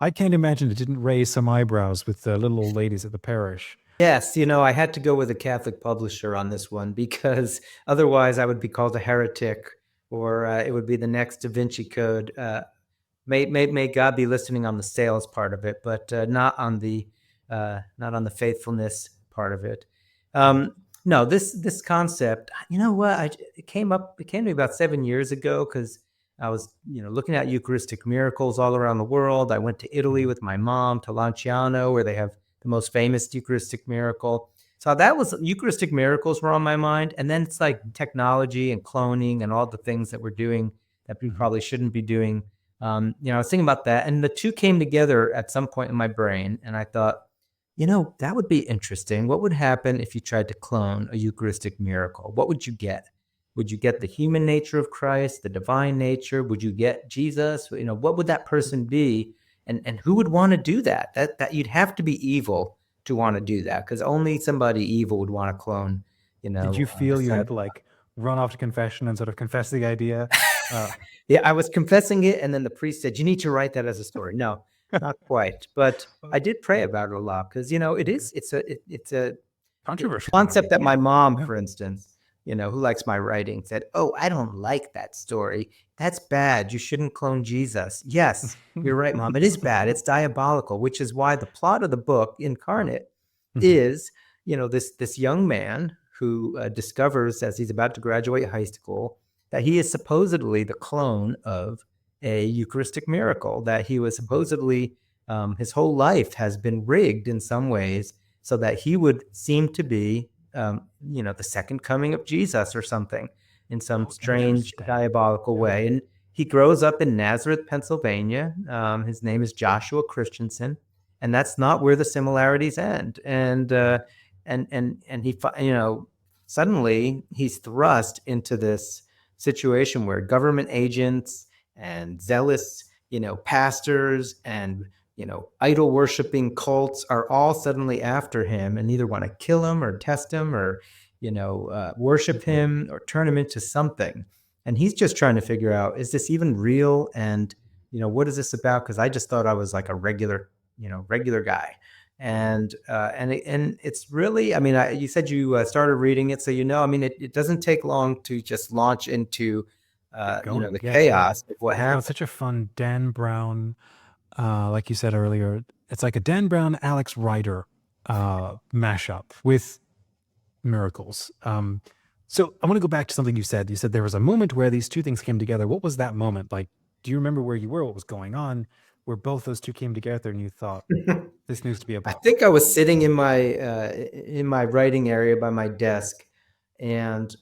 I can't imagine it didn't raise some eyebrows with the little old ladies at the parish. Yes, I had to go with a Catholic publisher on this one because otherwise I would be called a heretic, or it would be the next Da Vinci Code. May God be listening on the sales part of it, but not on the faithfulness part of it. No, this concept, you know what? It came to me about 7 years ago because I was looking at Eucharistic miracles all around the world. I went to Italy Mhm. with my mom to Lanciano, where they have the most famous Eucharistic miracle. So that was Eucharistic miracles were on my mind, and then it's like technology and cloning and all the things that we're doing that we Mhm. probably shouldn't be doing. I was thinking about that, and the two came together at some point in my brain, and I thought, that would be interesting. What would happen if you tried to clone a Eucharistic miracle? What would you get? Would you get the human nature of Christ, the divine nature? Would you get Jesus? What would that person be? And who would want to do that? That you'd have to be evil to want to do that, because only somebody evil would want to clone, Did you the feel you son. had to like run off to confession and sort of confess the idea? Uh, Yeah, I was confessing it, and then the priest said, "You need to write that as a story." No, not quite, but I did pray about it a lot because okay. it's a Controversial in a concept way. that my mom, Yeah. for instance, who likes my writing, said, "Oh, I don't like that story. That's bad. You shouldn't clone Jesus." Yes, you're right, Mom. It is bad. It's diabolical, which is why the plot of the book, Incarnate, Mhm. is this young man who discovers as he's about to graduate high school that he is supposedly the clone of a Eucharistic miracle, that he was Mhm. supposedly his whole life has been rigged in some ways so that he would seem to be the second coming of Jesus or something in some Oh, strange interesting. diabolical Yeah. way. And he grows up in Nazareth, Pennsylvania. His name is Joshua Christensen, and that's not where the similarities end. Right. And he suddenly he's thrust into this situation where government agents and zealous pastors and idol worshiping cults are all suddenly after him and either want to kill him or test him or worship Mhm. him or turn him into something. And he's just trying to figure out, is this even real? And what is this about? Because I just thought I was like a regular guy. And it's really, I mean, you said you started reading it, so I mean, it doesn't take long to just launch into Get the going. Yeah. Yeah. chaos of what No, it's happened. such a fun Dan Brown, like you said earlier, it's like a Dan Brown, Alex Rider mashup with miracles. So I want to go back to something you said. You said there was a moment where these two things came together. What was that moment? Like, do you remember where you were, what was going on, where both those two came together and you thought, this needs to be a I book? think I was sitting in my writing area by my desk, and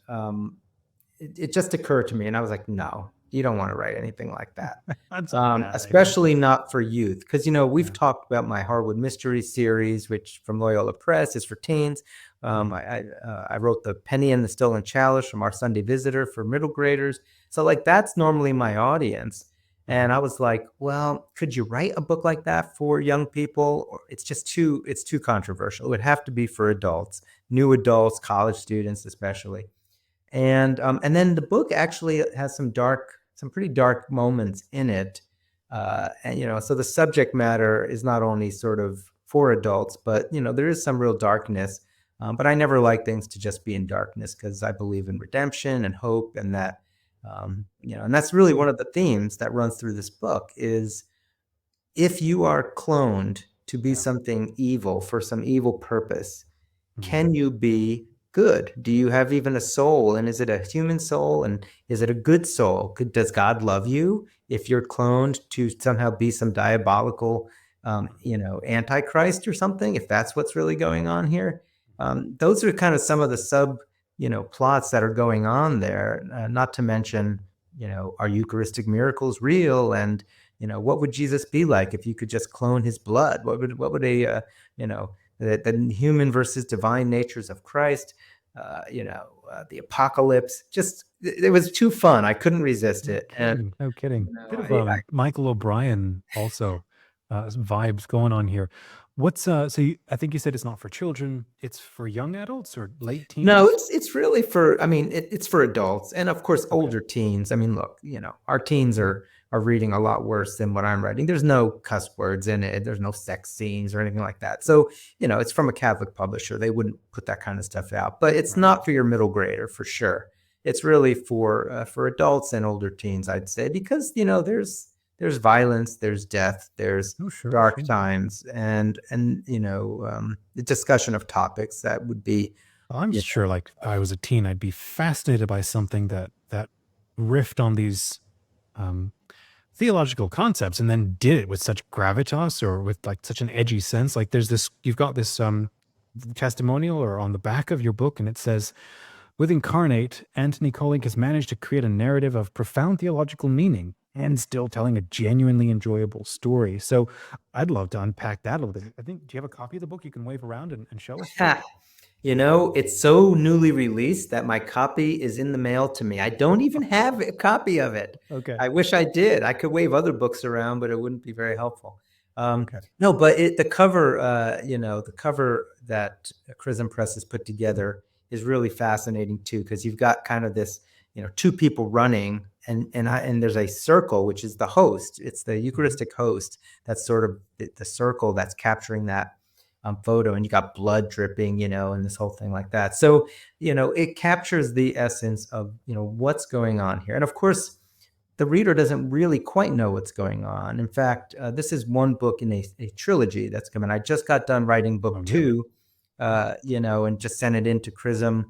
it just occurred to me, and I was like, "No, you don't want to write anything like that, That's a bad idea. especially not for youth." Because we've Yeah. talked about my Harwood Mysteries series, which from Loyola Press is for teens. Mhm. I wrote the Penny and the Stolen Chalice from Our Sunday Visitor for middle graders. So like that's normally my audience. Mhm. And I was like, well, could you write a book like that for young people? Or it's too controversial. It would have to be for adults, new adults, college students, especially. And then the book actually has some pretty dark moments in it. And so the subject matter is not only sort of for adults, but there is some real darkness. But I never like things to just be in darkness because I believe in redemption and hope, and that and that's really one of the themes that runs through this book is if you are cloned to be Yeah. something evil for some evil purpose, Mhm. can you be good? Do you have even a soul? And is it a human soul? And is it a good soul? Does God love you if you're cloned to somehow be some diabolical, antichrist or something? If that's what's really going on here, those are kind of some of the plots that are going on there. Not to mention, are Eucharistic miracles real? And what would Jesus be like if you could just clone his blood? What would a you know the human versus divine natures of Christ, the apocalypse. Just it was too fun. I couldn't resist No it, and kidding. No kidding. Bit of I Michael O'Brien also vibes going on here. What's I think you said it's not for children, it's for young adults or late no, teens? it's really for. I mean, it's for adults and of course Okay. older teens. I mean, look, our teens are reading a lot worse than what I'm writing. There's no cuss words in it. There's no sex scenes or anything like that. So, it's from a Catholic publisher. They wouldn't put that kind of stuff out, but it's not for your middle grader for sure. It's really for adults and older teens, I'd say, because, there's violence, there's death, there's dark times, and the discussion of topics that would be. I'm sure, like, if I was a teen, I'd be fascinated by something that riffed on these theological concepts and then did it with such gravitas or with like such an edgy sense. Like you've got this testimonial or on the back of your book, and it says, with Incarnate, Antony Kolenc has managed to create a narrative of profound theological meaning and still telling a genuinely enjoyable story. So I'd love to unpack that a little bit. Do you have a copy of the book you can wave around and show us? It's so newly released that my copy is in the mail to me. I don't even have a copy of it. Okay. I wish I did. I could wave other books around, but it wouldn't be very helpful. Okay. No, but the cover, the cover that Chrism Press has put together is really fascinating too, because you've got kind of this, two people running, and there's a circle, which is the host. It's the Eucharistic host. That's sort of the circle that's capturing that photo, and you got blood dripping, and this whole thing like that. So, it captures the essence of, what's going on here. And of course, the reader doesn't really quite know what's going on. In fact, this is one book in a trilogy that's coming. I just got done writing book 2, and just sent it into Chrism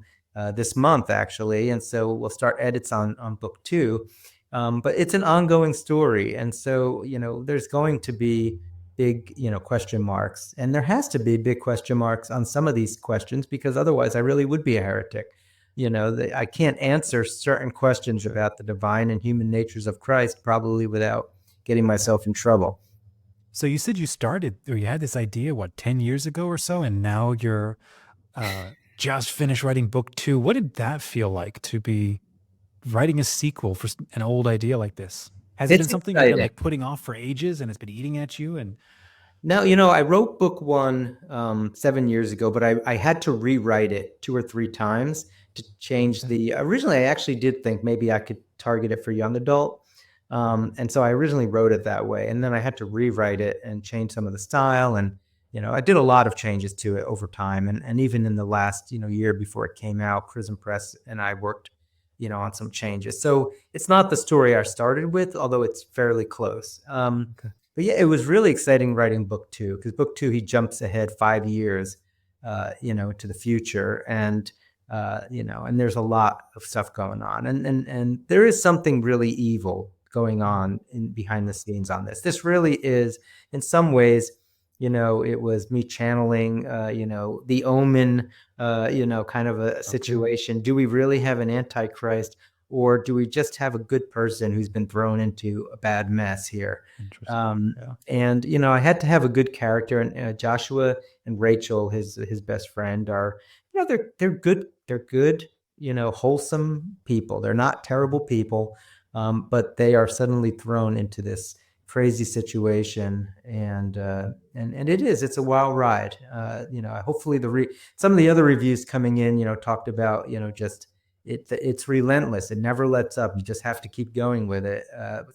this month, actually. And so we'll start edits on book 2. But it's an ongoing story. And so, there's going to be big, question marks. And there has to be big question marks on some of these questions, because otherwise I really would be a heretic. I can't answer certain questions about the divine and human natures of Christ probably without getting myself in trouble. So you said you started, or you had this idea, 10 years ago or so, and now you're just finished writing book 2. What did that feel like, to be writing a sequel for an old idea like this? Has it been something you've been like putting off for ages and it's been eating at you? And no, I wrote book 1 7 years ago, but I had to rewrite it 2 or 3 times to change originally I actually did think maybe I could target it for young adult. And so I originally wrote it that way, and then I had to rewrite it and change some of the style. And, I did a lot of changes to it over time. And even in the last, year before it came out, Chrism Press and I worked, on some changes. So it's not the story I started with, although it's fairly close. But yeah, it was really exciting writing book 2, because book 2, he jumps ahead 5 years, to the future. And, and there's a lot of stuff going on. And there is something really evil going on behind the scenes on this. This really is, in some ways, it was me channeling, the Omen, kind of a situation. Do we really have an Antichrist, or do we just have a good person who's been thrown into a bad mess here? And, I had to have a good character, and Joshua and Rachel, his best friend, are, they're good. They're good, wholesome people. They're not terrible people, but they are suddenly thrown into this crazy situation, and it's a wild ride. Hopefully some of the other reviews coming in, talked about, just it's relentless. It never lets up. You just have to keep going with it.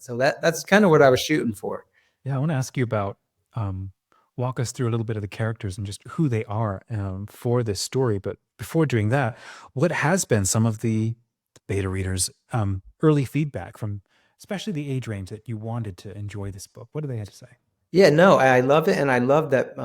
So that's kind of what I was shooting for. Yeah, I want to ask you about, walk us through a little bit of the characters and just who they are for this story. But before doing that, what has been some of the beta readers' early feedback from, especially the age range that you wanted to enjoy this book? What do they have to say? Yeah, no, I love it, and I love that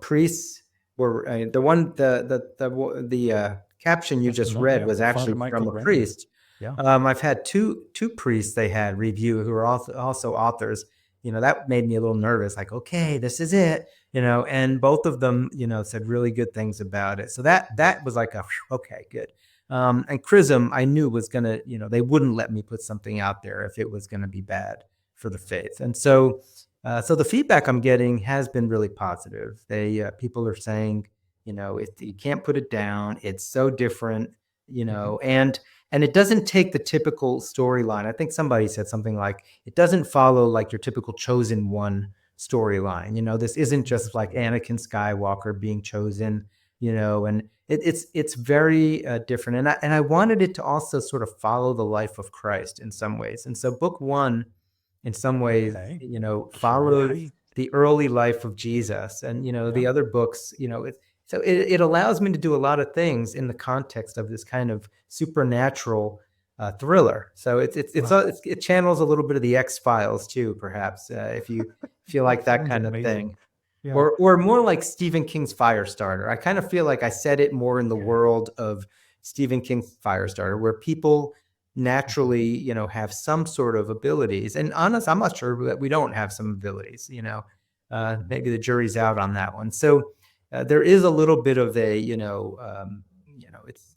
priests were the caption you just read was actually from a priest. Yeah. I've had two priests they had review who are also authors. That made me a little nervous. Like, okay, this is it. And both of them, said really good things about it. So that was like okay, good. And Chrism, I knew was gonna, they wouldn't let me put something out there if it was gonna be bad for the faith. And so the feedback I'm getting has been really positive. People are saying, you can't put it down. It's so different, and it doesn't take the typical storyline. I think somebody said something like, it doesn't follow like your typical chosen one storyline. This isn't just like Anakin Skywalker being chosen, and it's very different. And I wanted it to also sort of follow the life of Christ in some ways. And so book 1 in some ways, Okay. Sure. How do follows you? the early life of Jesus. And, Yeah. the other books, it allows me to do a lot of things in the context of this kind of supernatural thriller. So Wow. it channels a little bit of the X-Files too, perhaps, if you feel like That that sounds kind of amazing. thing. Yeah. Or more like Stephen King's Firestarter. I kind of feel like I set it more in the Okay. world of Stephen King's Firestarter, where people Mhm. naturally, have some sort of abilities. And honest, I'm not sure that we don't have some abilities. Mhm. Maybe the jury's out on that one. So there is a little bit of a,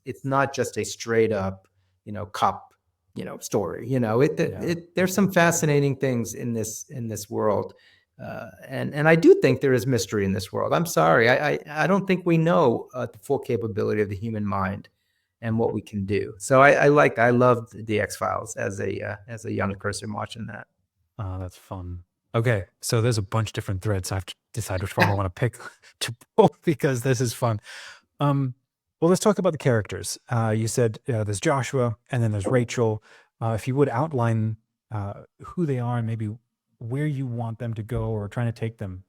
it's not just a straight up, cop, story. Yeah. There's some fascinating things in this world. And I do think there is mystery in this world. I'm sorry, I don't think we know the full capability of the human mind and what we can do. So I loved the X-Files as a young person watching that. Oh, that's fun. Okay, so there's a bunch of different threads. I have to decide which one I want to pick to pull because this is fun. Um, well, let's talk about the characters. You said there's Joshua and then there's Rachel. If you would outline who they are and maybe where you want them to go or trying to take them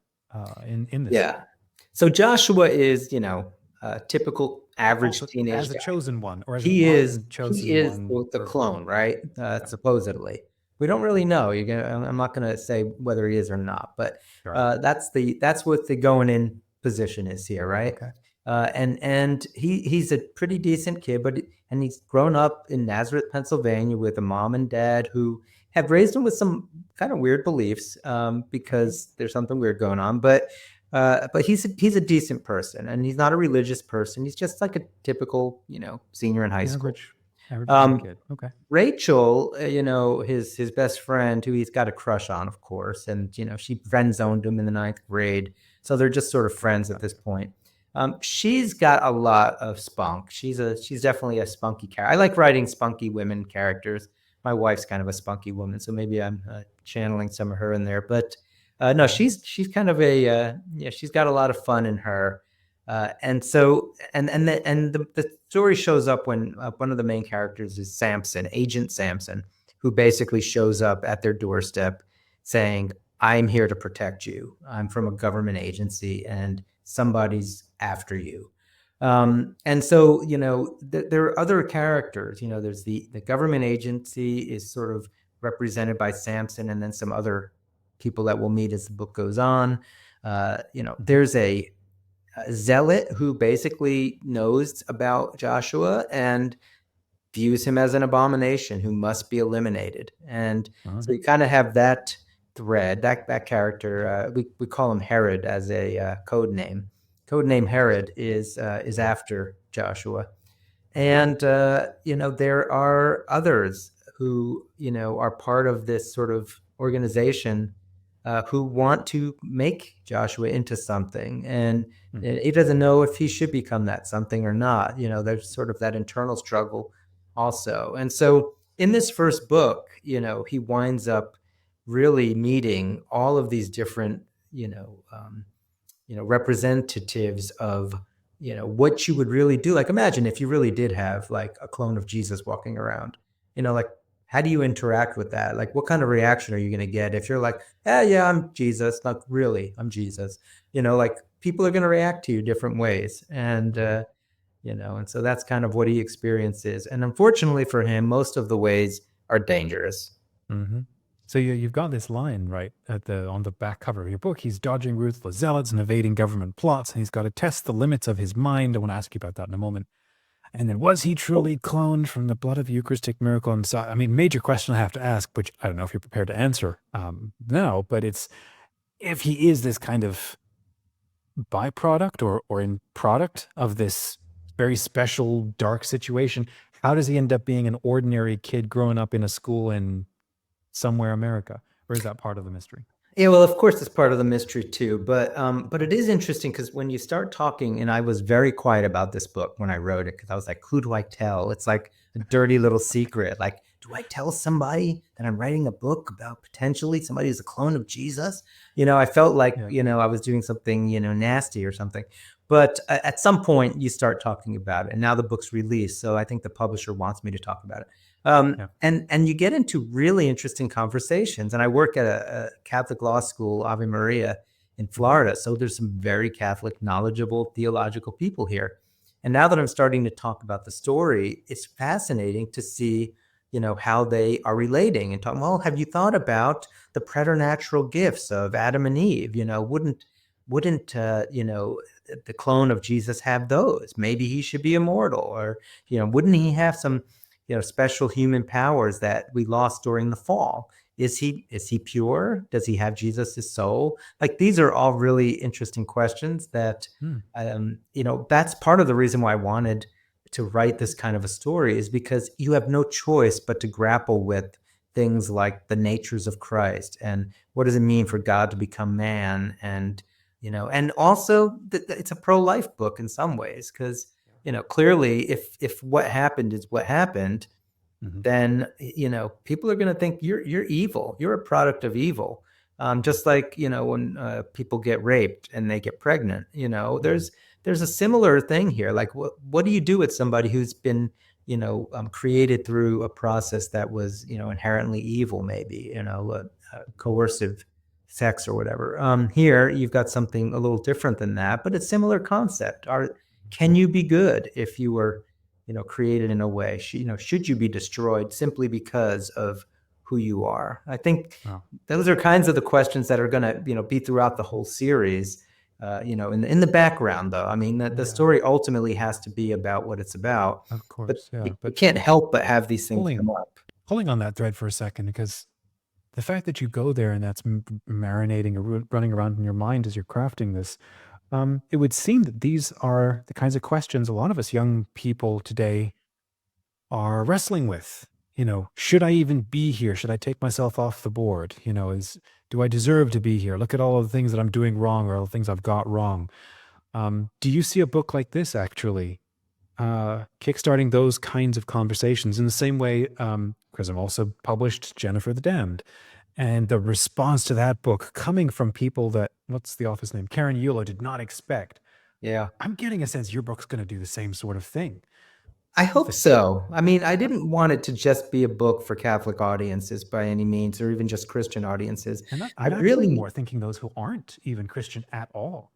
in this Yeah. story. So Joshua is, a typical average Also, teenage as a guy. chosen one or as an He unchosen is one. the Or clone, right? yeah, Supposedly. We don't really know. I'm not going to say whether he is or not, but sure. that's what the going in position is here, right? Okay. And he's a pretty decent kid, and he's grown up in Nazareth, Pennsylvania, with a mom and dad who have raised him with some kind of weird beliefs, because there's something weird going on. But he's a decent person, and he's not a religious person. He's just like a typical, senior in high school. Average young Um, kid. Okay. Rachel, his best friend, who he's got a crush on, of course, and she friend zoned him in the ninth grade, so they're just sort of friends at this point. She's got a lot of spunk. She's definitely a spunky character. I like writing spunky women characters. My wife's kind of a spunky woman, so maybe I'm channeling some of her in there. But no, Okay. she's kind of a yeah. She's got a lot of fun in her. And so the story shows up when one of the main characters is Samson, Agent Samson, who basically shows up at their doorstep saying, I'm here to protect you. I'm from a government agency and somebody's after you. And so, there are other characters. There's the government agency is sort of represented by Samson, and then some other people that we'll meet as the book goes on. Mhm. There's a zealot who basically knows about Joshua and views him as an abomination who must be eliminated. And so Okay. you kind of have that thread, that character. We call him Herod as a code name. Code name Herod is after Joshua, and there are others who are part of this sort of organization who want to make Joshua into something, and Mhm. he doesn't know if he should become that something or not. There's sort of that internal struggle also. And so in this first book, he winds up really meeting all of these different, representatives of, what you would really do. Like, imagine if you really did have like a clone of Jesus walking around, like, how do you interact with that? Like, what kind of reaction are you going to get if you're like, yeah, I'm Jesus. Not really, I'm Jesus. Like, people are going to react to you different ways. And so that's kind of what he experiences. And unfortunately for him, most of the ways are dangerous. Mhm. So you've got this line right at the on the back cover of your book. He's dodging ruthless zealots and evading government plots, and he's got to test the limits of his mind. I want to ask you about that in a moment. And then, was he truly cloned from the blood of Eucharistic miracle? And so, I mean, major question I have to ask, which I don't know if you're prepared to answer now, but it's if he is this kind of byproduct or in product of this very special dark situation, how does he end up being an ordinary kid growing up in a school in somewhere America? Or is that part of the mystery? Yeah, well, of course, it's part of the mystery too. But it is interesting because when you start talking, and I was very quiet about this book when I wrote it because I was like, who do I tell? It's like a dirty little secret. Like, do I tell somebody that I'm writing a book about potentially somebody who's a clone of Jesus? I felt like Yeah. I was doing something nasty or something. But at some point, you start talking about it, and now the book's released, so I think the publisher wants me to talk about it. Yeah. And you get into really interesting conversations. And I work at a Catholic law school, Ave Maria, in Florida. So there's some very Catholic, knowledgeable, theological people here. And now that I'm starting to talk about the story, it's fascinating to see, how they are relating and talking. Well, have you thought about the preternatural gifts of Adam and Eve? Wouldn't the clone of Jesus have those? Maybe he should be immortal, or wouldn't he have some special human powers that we lost during the fall? Is he pure? Does he have Jesus' soul? Like, these are all really interesting questions that Hmm. that's part of the reason why I wanted to write this kind of a story, is because you have no choice but to grapple with things like the natures of Christ and what does it mean for God to become man, and also it's a pro-life book in some ways, because clearly if what happened is what happened, Mhm. then people are going to think you're evil. You're a product of evil. Just like when people get raped and they get pregnant. There's a similar thing here. Like, what do you do with somebody who's been created through a process that was inherently evil, maybe coercive sex or whatever. Here you've got something a little different than that, but it's similar concept. Can you be good if you were created in a way? Should you be destroyed simply because of who you are? I think Wow. those are kinds of the questions that are going to be throughout the whole series. In the background, though, I mean, the story ultimately has to be about what it's about, Of but course, yeah. you But can't help but have these things come pulling up. pulling on that thread for a second, because the fact that you go there and that's marinating or running around in your mind as you're crafting this, it would seem that these are the kinds of questions a lot of us young people today are wrestling with. Should I even be here? Should I take myself off the board? Do I deserve to be here? Look at all of the things that I'm doing wrong, or all the things I've got wrong. Do you see a book like this actually kickstarting those kinds of conversations in the same way? Because I've also published Jennifer the Damned, and the response to that book coming from people that, what's the author's name? Karen Yulo, did not expect. Yeah. I'm getting a sense your book's going to do the same sort of thing. I hope That- so. I mean, I didn't want it to just be a book for Catholic audiences by any means, or even just Christian audiences. And I I'm actually really, more thinking those who aren't even Christian at all.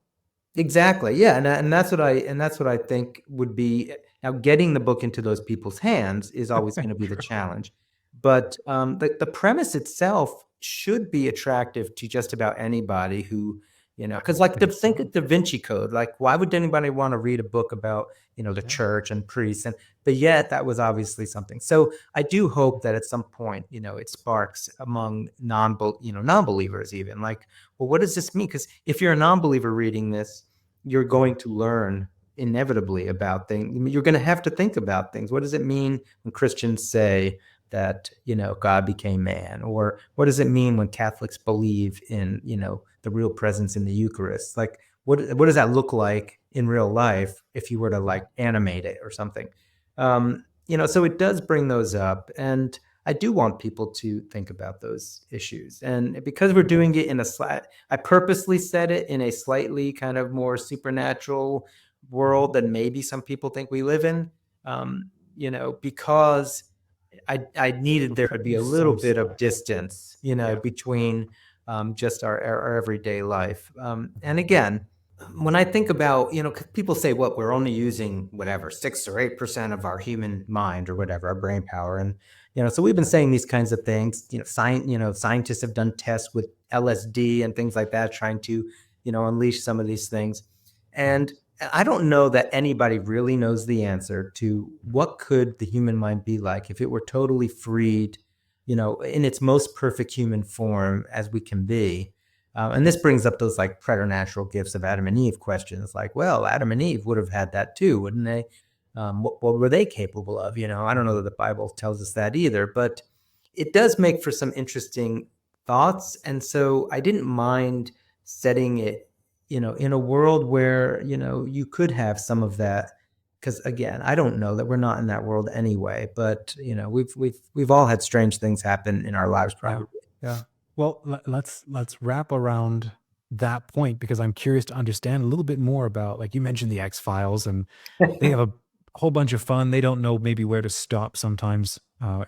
exactly, yeah, and that's what I think would be, now getting the book into those people's hands is always going to be the True. challenge, but the premise itself should be attractive to just about anybody who, because like think of Da Vinci Code. Like, why would anybody want to read a book about the Yeah. church and priests? But yet that was obviously something. So I do hope that at some point it sparks among non-believers, even, like, well, what does this mean? Because if you're a non-believer reading this, you're going to learn inevitably about things. You're going to have to think about things. What does it mean when Christians say that God became man? Or what does it mean when Catholics believe in the real presence in the Eucharist? Like, what does that look like in real life if you were to like animate it or something? So it does bring those up, and I do want people to think about those issues. And because we're doing it in I purposely said it in a slightly kind of more supernatural world than maybe some people think we live in, because I needed there to be a little bit of distance, Yeah. between just our everyday life. And again, when I think about, 'cause people say, what, we're only using whatever 6 or 8% of our human mind or whatever, our brain power, and so we've been saying these kinds of things. Scientists have done tests with LSD and things like that, trying to unleash some of these things, and I don't know that anybody really knows the answer to what could the human mind be like if it were totally freed, in its most perfect human form as we can be. And this brings up those like preternatural gifts of Adam and Eve questions. Like, well, Adam and Eve would have had that too, wouldn't they? What were they capable of? I don't know that the Bible tells us that either, but it does make for some interesting thoughts. And so I didn't mind setting it, in a world where, you could have some of that. Because again, I don't know that we're not in that world anyway, but we've all had strange things happen in our lives, probably. Yeah. Well, let's wrap around that point, because I'm curious to understand a little bit more about, like you mentioned, the X-Files, and they have a whole bunch of fun. They don't know maybe where to stop sometimes,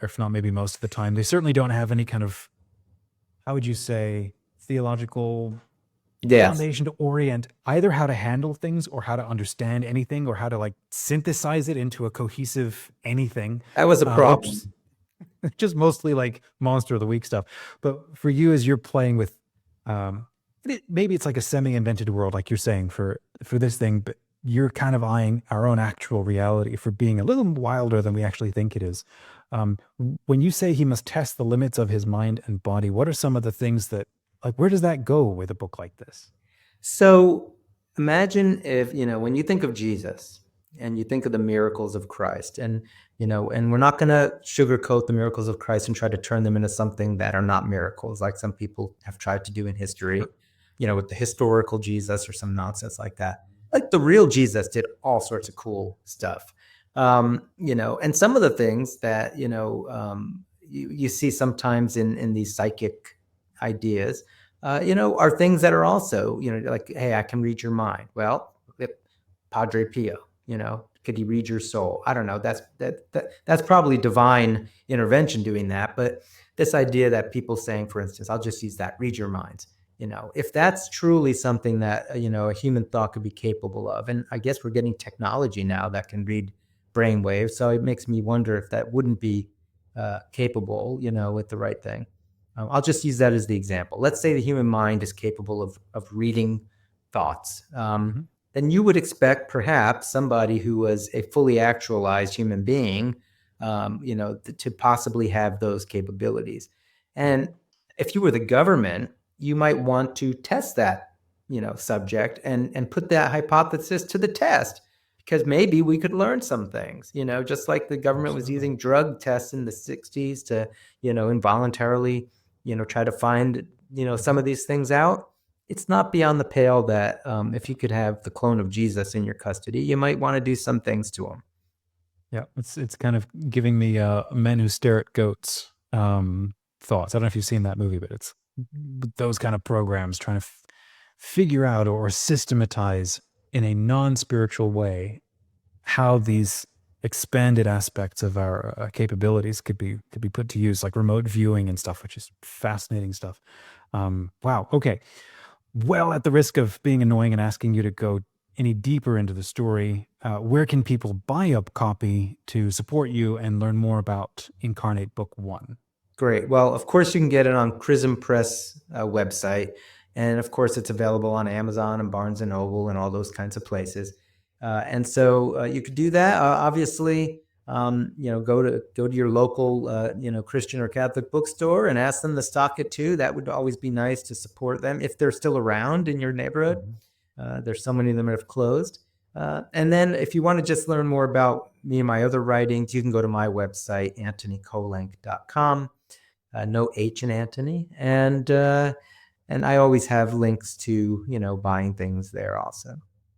if not maybe most of the time. They certainly don't have any kind of, how would you say, theological Yes, foundation to orient either how to handle things or how to understand anything or how to like synthesize it into a cohesive anything. that was a Or problem. just mostly like monster of the week stuff. But for you, as you're playing with, maybe it's like a semi-invented world, like you're saying for this thing, but you're kind of eyeing our own actual reality for being a little wilder than we actually think it is. When you say he must test the limits of his mind and body, what are some of the things that, like, where does that go with a book like this? So imagine if, when you think of Jesus and you think of the miracles of Christ, and, and we're not going to sugarcoat the miracles of Christ and try to turn them into something that are not miracles, like some people have tried to do in history, with the historical Jesus or some nonsense like that. Like the real Jesus did all sorts of cool stuff. And some of the things that, you see sometimes in these psychic ideas, are things that are also, like, hey, I can read your mind. Well, Padre Pio, could he read your soul? I don't know. That's probably divine intervention doing that. But this idea that people saying, for instance, I'll just use that, read your minds. If that's truly something that, a human thought could be capable of, and I guess we're getting technology now that can read brainwaves. So it makes me wonder if that wouldn't be capable, with the right thing. I'll just use that as the example. Let's say the human mind is capable of reading thoughts. Then you would expect perhaps somebody who was a fully actualized human being, to possibly have those capabilities. And if you were the government, you might want to test that, subject and put that hypothesis to the test, because maybe we could learn some things, just like the government was using drug tests in the 60s to, involuntarily, try to find, some of these things out. It's not beyond the pale that if you could have the clone of Jesus in your custody, you might want to do some things to him. Yeah, it's kind of giving me Men Who Stare at Goats thoughts. I don't know if you've seen that movie, but it's those kind of programs trying to figure out or systematize in a non-spiritual way how these expanded aspects of our capabilities could be put to use, like remote viewing and stuff, which is fascinating stuff. Wow. Okay. Well, at the risk of being annoying and asking you to go any deeper into the story, where can people buy a copy to support you and learn more about Incarnate Book 1? Great. Well, of course, you can get it on Chrism Press website. And of course, it's available on Amazon and Barnes & Noble and all those kinds of places. And so you could do that. Obviously, go to your local, Christian or Catholic bookstore and ask them to stock it too. That would always be nice to support them if they're still around in your neighborhood. There's so many of them that have closed. And then if you want to just learn more about me and my other writings, you can go to my website, antonykolenc.com. No H in Antony. And I always have links to, buying things there also.